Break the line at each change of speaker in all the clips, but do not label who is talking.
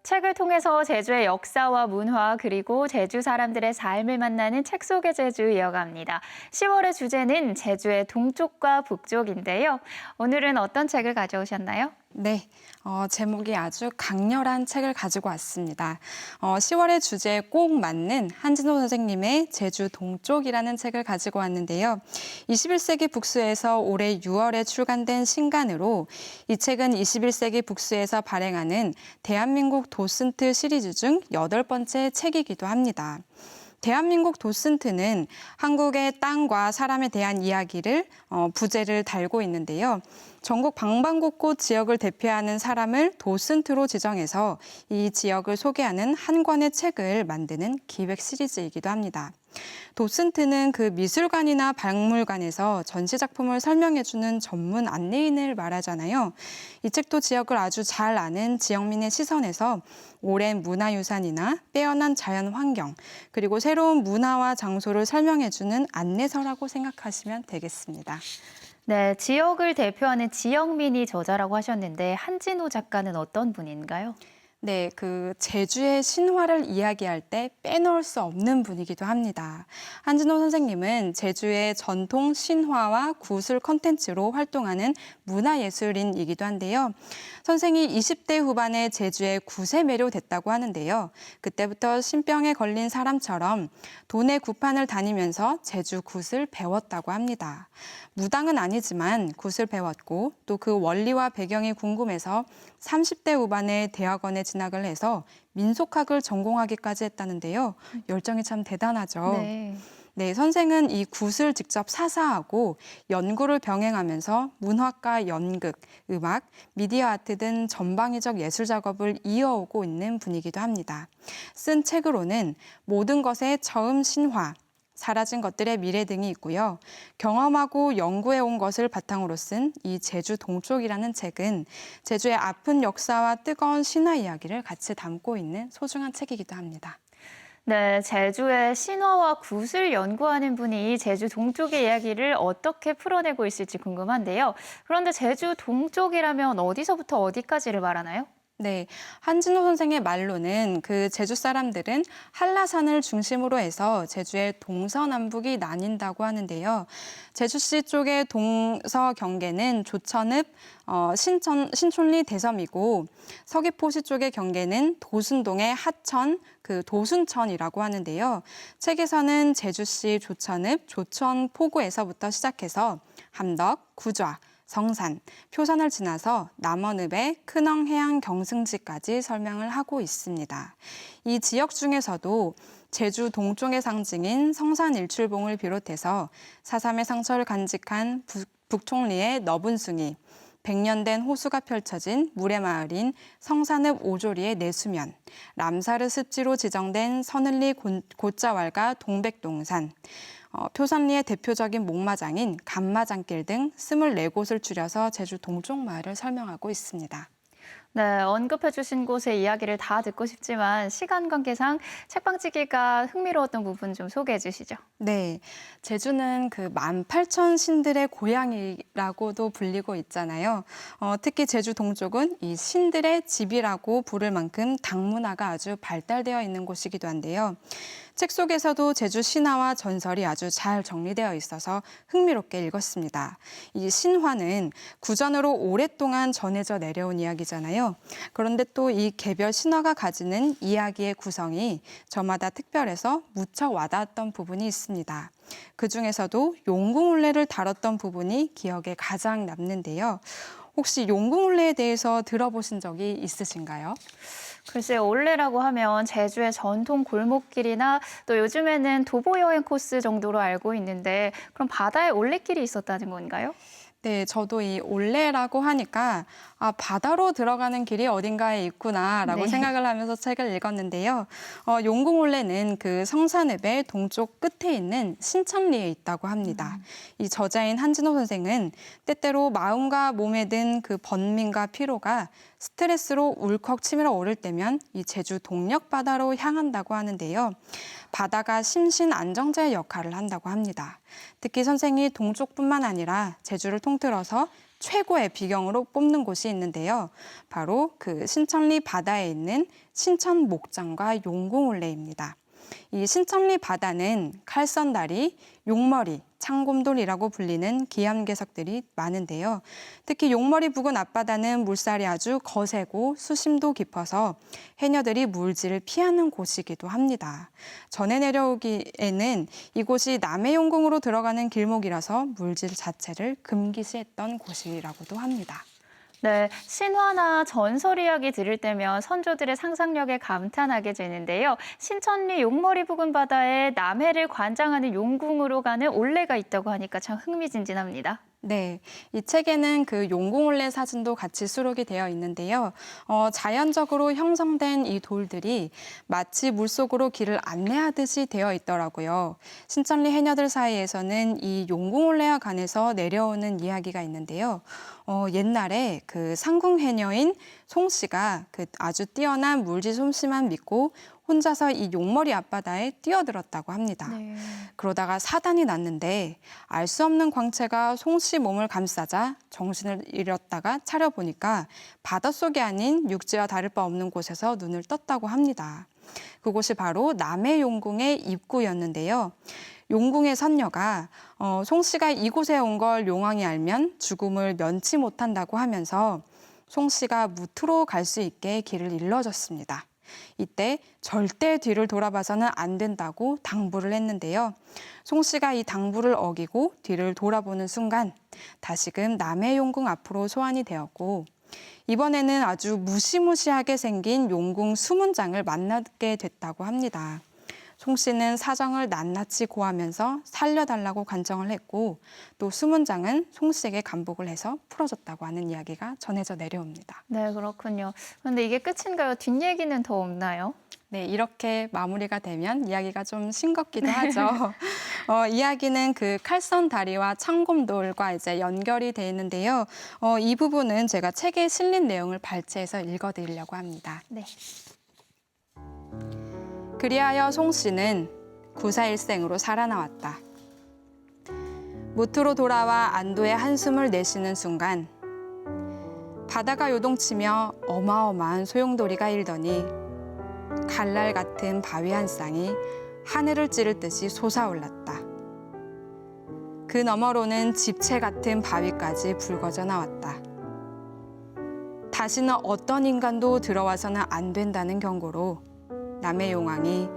책을 통해서 제주의 역사와 문화 그리고 제주 사람들의 삶을 만나는 책 속의 제주 이어갑니다. 10월의 주제는 제주의 동쪽과 북쪽인데요. 오늘은 어떤 책을 가져오셨나요?
네, 제목이 아주 강렬한 책을 가지고 왔습니다. 10월의 주제에 꼭 맞는 한진호 선생님의 제주 동쪽이라는 책을 가지고 왔는데요. 21세기 북수에서 올해 6월에 출간된 신간으로 이 책은 21세기 북수에서 발행하는 대한민국 도슨트 시리즈 중 8번째 책이기도 합니다. 대한민국 도슨트는 한국의 땅과 사람에 대한 이야기를 부제를 달고 있는데요. 전국 방방곡곡 지역을 대표하는 사람을 도슨트로 지정해서 이 지역을 소개하는 한 권의 책을 만드는 기획 시리즈이기도 합니다. 도슨트는 그 미술관이나 박물관에서 전시작품을 설명해주는 전문 안내인을 말하잖아요. 이 책도 지역을 아주 잘 아는 지역민의 시선에서 오랜 문화유산이나 빼어난 자연환경, 그리고 새로운 문화와 장소를 설명해주는 안내서라고 생각하시면 되겠습니다.
네, 지역을 대표하는 지역민이 저자라고 하셨는데 한진호 작가는 어떤 분인가요?
네, 그 제주의 신화를 이야기할 때 빼놓을 수 없는 분이기도 합니다. 한진호 선생님은 제주의 전통 신화와 구술 콘텐츠로 활동하는 문화예술인이기도 한데요. 선생이 20대 후반에 제주에 구세 매료됐다고 하는데요. 그때부터 신병에 걸린 사람처럼 도내 구판을 다니면서 제주 굿을 배웠다고 합니다. 무당은 아니지만 굿을 배웠고 또 그 원리와 배경이 궁금해서 30대 후반에 대학원에 진학을 해서 민속학을 전공하기까지 했다는데요. 열정이 참 대단하죠.
네.
네, 선생은 이 굿을 직접 사사하고 연구를 병행하면서 문학과 연극, 음악, 미디어 아트 등 전방위적 예술 작업을 이어오고 있는 분이기도 합니다. 쓴 책으로는 모든 것의 처음 신화, 사라진 것들의 미래 등이 있고요. 경험하고 연구해온 것을 바탕으로 쓴 이 제주 동쪽이라는 책은 제주의 아픈 역사와 뜨거운 신화 이야기를 같이 담고 있는 소중한 책이기도 합니다.
네, 제주의 신화와 굿을 연구하는 분이 제주 동쪽의 이야기를 어떻게 풀어내고 있을지 궁금한데요. 그런데 제주 동쪽이라면 어디서부터 어디까지를 말하나요?
네, 한진호 선생의 말로는 그 제주 사람들은 한라산을 중심으로 해서 제주의 동서남북이 나뉜다고 하는데요. 제주시 쪽의 동서 경계는 조천읍, 신촌리 대섬이고 서귀포시 쪽의 경계는 도순동의 하천, 그 도순천이라고 하는데요. 책에서는 제주시 조천읍, 조천포구에서부터 시작해서 함덕, 구좌, 성산, 표선을 지나서 남원읍의 큰엉해안 경승지까지 설명을 하고 있습니다. 이 지역 중에서도 제주 동쪽의 상징인 성산 일출봉을 비롯해서 4.3의 상처를 간직한 북총리의 너분숭이, 100년 된 호수가 펼쳐진 물의 마을인 성산읍 오조리의 내수면, 람사르 습지로 지정된 서늘리 곶자왈과 동백동산, 표선리의 대표적인 목마장인 간마장길 등 24곳을 줄여서 제주 동쪽 마을을 설명하고 있습니다.
네, 언급해 주신 곳의 이야기를 다 듣고 싶지만 시간 관계상 책방지기가 흥미로웠던 부분 좀 소개해 주시죠.
네, 제주는 그 18,000 신들의 고향이라고도 불리고 있잖아요. 특히 제주 동쪽은 이 신들의 집이라고 부를 만큼 당문화가 아주 발달되어 있는 곳이기도 한데요. 책 속에서도 제주 신화와 전설이 아주 잘 정리되어 있어서 흥미롭게 읽었습니다. 이 신화는 구전으로 오랫동안 전해져 내려온 이야기잖아요. 그런데 또 이 개별 신화가 가지는 이야기의 구성이 저마다 특별해서 무척 와닿았던 부분이 있습니다. 그중에서도 용궁울래를 다뤘던 부분이 기억에 가장 남는데요. 혹시 용궁울래에 대해서 들어보신 적이 있으신가요?
글쎄, 올레라고 하면 제주의 전통 골목길이나 또 요즘에는 도보 여행 코스 정도로 알고 있는데 그럼 바다에 올레길이 있었다는 건가요?
네, 저도 이 올레라고 하니까 바다로 들어가는 길이 어딘가에 있구나라고
네.
생각을 하면서 책을 읽었는데요. 용궁올레는 그 성산읍의 동쪽 끝에 있는 신천리에 있다고 합니다. 이 저자인 한진호 선생은 때때로 마음과 몸에 든 그 번민과 피로가 스트레스로 울컥 치밀어 오를 때면 이 제주 동력 바다로 향한다고 하는데요. 바다가 심신 안정제의 역할을 한다고 합니다. 특히 선생이 동쪽뿐만 아니라 제주를 통틀어서 최고의 비경으로 뽑는 곳이 있는데요. 바로 그 신천리 바다에 있는 신천 목장과 용궁올레입니다. 이 신천리 바다는 칼선다리, 용머리, 창곰돌이라고 불리는 기암괴석들이 많은데요. 특히 용머리 부근 앞바다는 물살이 아주 거세고 수심도 깊어서 해녀들이 물질을 피하는 곳이기도 합니다. 전해 내려오기에는 이곳이 남해용궁으로 들어가는 길목이라서 물질 자체를 금기시했던 곳이라고도 합니다.
네, 신화나 전설 이야기 들을 때면 선조들의 상상력에 감탄하게 되는데요. 신천리 용머리 부근 바다에 남해를 관장하는 용궁으로 가는 올레가 있다고 하니까 참 흥미진진합니다.
네, 이 책에는 그 용궁올레 사진도 같이 수록이 되어 있는데요. 자연적으로 형성된 이 돌들이 마치 물속으로 길을 안내하듯이 되어 있더라고요. 신천리 해녀들 사이에서는 이 용궁올레와 관해서 내려오는 이야기가 있는데요. 옛날에 그 상궁 해녀인 송 씨가 그 아주 뛰어난 물질 솜씨만 믿고 혼자서 이 용머리 앞바다에 뛰어들었다고 합니다.
네.
그러다가 사단이 났는데 알 수 없는 광채가 송 씨 몸을 감싸자 정신을 잃었다가 차려보니까 바닷속이 아닌 육지와 다를 바 없는 곳에서 눈을 떴다고 합니다. 그곳이 바로 남해용궁의 입구였는데요. 용궁의 선녀가 송 씨가 이곳에 온 걸 용왕이 알면 죽음을 면치 못한다고 하면서 송 씨가 무트로 갈 수 있게 길을 일러줬습니다. 이때 절대 뒤를 돌아봐서는 안 된다고 당부를 했는데요. 송 씨가 이 당부를 어기고 뒤를 돌아보는 순간 다시금 남해용궁 앞으로 소환이 되었고 이번에는 아주 무시무시하게 생긴 용궁 수문장을 만나게 됐다고 합니다. 송 씨는 사정을 낱낱이 고하면서 살려달라고 간청을 했고 또 수문장은 송 씨에게 감복을 해서 풀어줬다고 하는 이야기가 전해져 내려옵니다.
네, 그렇군요. 그런데 이게 끝인가요? 뒷얘기는 더 없나요?
네, 이렇게 마무리가 되면 이야기가 좀 싱겁기도 하죠. 이야기는 그 칼선 다리와 창곰돌과 이제 연결이 돼 있는데요. 이 부분은 제가 책에 실린 내용을 발췌해서 읽어드리려고 합니다.
네.
그리하여 송 씨는 구사일생으로 살아나왔다. 무트로 돌아와 안도의 한숨을 내쉬는 순간 바다가 요동치며 어마어마한 소용돌이가 일더니 칼날 같은 바위 한 쌍이 하늘을 찌를 듯이 솟아올랐다. 그 너머로는 집채 같은 바위까지 붉어져 나왔다. 다시는 어떤 인간도 들어와서는 안 된다는 경고로 남해용왕이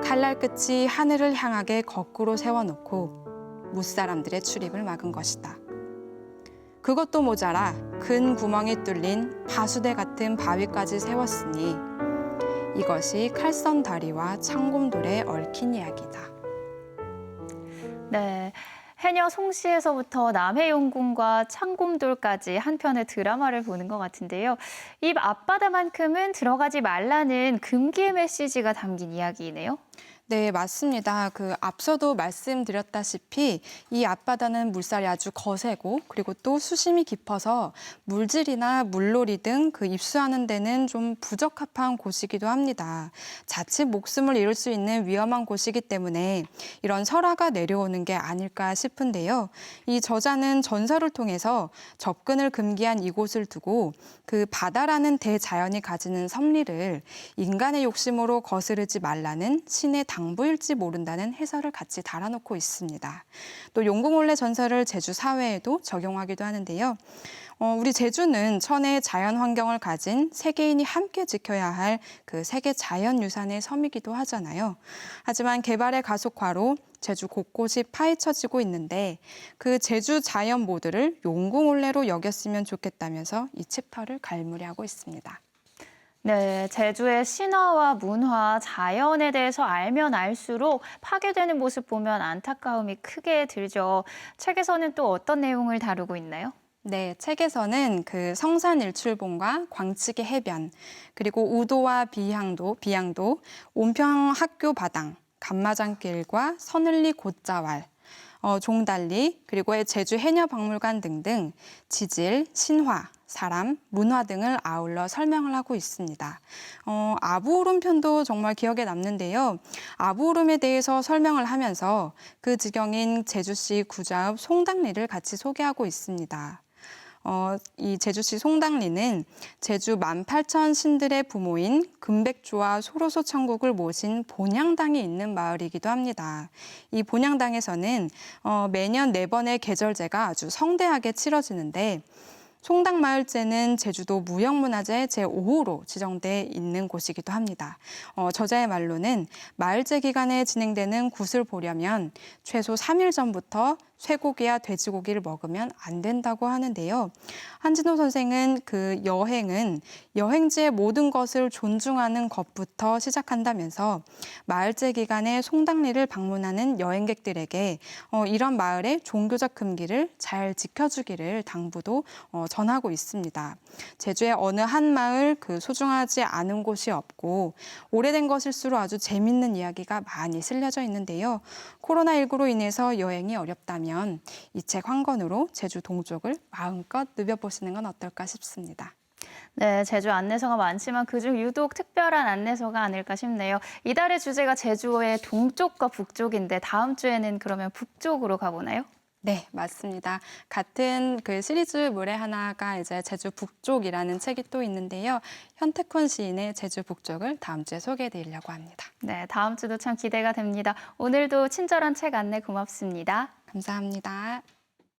칼날 끝이 하늘을 향하게 거꾸로 세워놓고 무사람들의 출입을 막은 것이다. 그것도 모자라 큰 구멍이 뚫린 파수대 같은 바위까지 세웠으니 이것이 칼선 다리와 창곰돌에 얽힌 이야기다.
네. 해녀 송씨에서부터 남해용궁과 창곰돌까지 한 편의 드라마를 보는 것 같은데요. 입 앞바다만큼은 들어가지 말라는 금기의 메시지가 담긴 이야기이네요.
네, 맞습니다. 그 앞서도 말씀드렸다시피 이 앞바다는 물살이 아주 거세고 그리고 또 수심이 깊어서 물질이나 물놀이 등 그 입수하는 데는 좀 부적합한 곳이기도 합니다. 자칫 목숨을 잃을 수 있는 위험한 곳이기 때문에 이런 설화가 내려오는 게 아닐까 싶은데요. 이 저자는 전설을 통해서 접근을 금기한 이곳을 두고 그 바다라는 대자연이 가지는 섭리를 인간의 욕심으로 거스르지 말라는 신의 당부일지 모른다는 해설을 같이 달아놓고 있습니다. 또 용궁올레 전설을 제주 사회에도 적용하기도 하는데요. 우리 제주는 천혜의 자연 환경을 가진 세계인이 함께 지켜야 할 그 세계 자연유산의 섬이기도 하잖아요. 하지만 개발의 가속화로 제주 곳곳이 파헤쳐지고 있는데 그 제주 자연 모드를 용궁올레로 여겼으면 좋겠다면서 이 챕터를 갈무리하고 있습니다.
네, 제주의 신화와 문화, 자연에 대해서 알면 알수록 파괴되는 모습 보면 안타까움이 크게 들죠. 책에서는 또 어떤 내용을 다루고 있나요?
네, 책에서는 그 성산일출봉과 광측의 해변, 그리고 우도와 비양도, 온평학교 바당, 간마장길과 서늘리 곶자왈, 종달리, 그리고 제주 해녀박물관 등등 지질, 신화, 사람, 문화 등을 아울러 설명을 하고 있습니다. 아부오름 편도 정말 기억에 남는데요. 아부오름에 대해서 설명을 하면서 그 지경인 제주시 구좌읍 송당리를 같이 소개하고 있습니다. 이 제주시 송당리는 제주 18,000 신들의 부모인 금백조와 소로소 천국을 모신 본향당이 있는 마을이기도 합니다. 이 본향당에서는 매년 4번의 계절제가 아주 성대하게 치러지는데 송당마을제는 제주도 무형문화재 제5호로 지정돼 있는 곳이기도 합니다. 저자의 말로는 마을제 기간에 진행되는 굿을 보려면 최소 3일 전부터 쇠고기야 돼지고기를 먹으면 안 된다고 하는데요. 한진호 선생은 그 여행은 여행지의 모든 것을 존중하는 것부터 시작한다면서 마을제 기간에 송당리를 방문하는 여행객들에게 이런 마을의 종교적 금기를 잘 지켜주기를 당부도 전하고 있습니다. 제주의 어느 한 마을 소중하지 않은 곳이 없고 오래된 것일수록 아주 재밌는 이야기가 많이 실려져 있는데요. 코로나19로 인해서 여행이 어렵다면 이 책 한 권으로 제주 동쪽을 마음껏 누벼보시는 건 어떨까 싶습니다.
네, 제주 안내서가 많지만 그중 유독 특별한 안내서가 아닐까 싶네요. 이달의 주제가 제주의 동쪽과 북쪽인데 다음 주에는 그러면 북쪽으로 가보나요?
네, 맞습니다. 같은 그 시리즈물의 하나가 이제 제주 북쪽이라는 책이 또 있는데요. 현택훈 시인의 제주 북쪽을 다음 주에 소개해드리려고 합니다.
네, 다음 주도 참 기대가 됩니다. 오늘도 친절한 책 안내 고맙습니다.
감사합니다.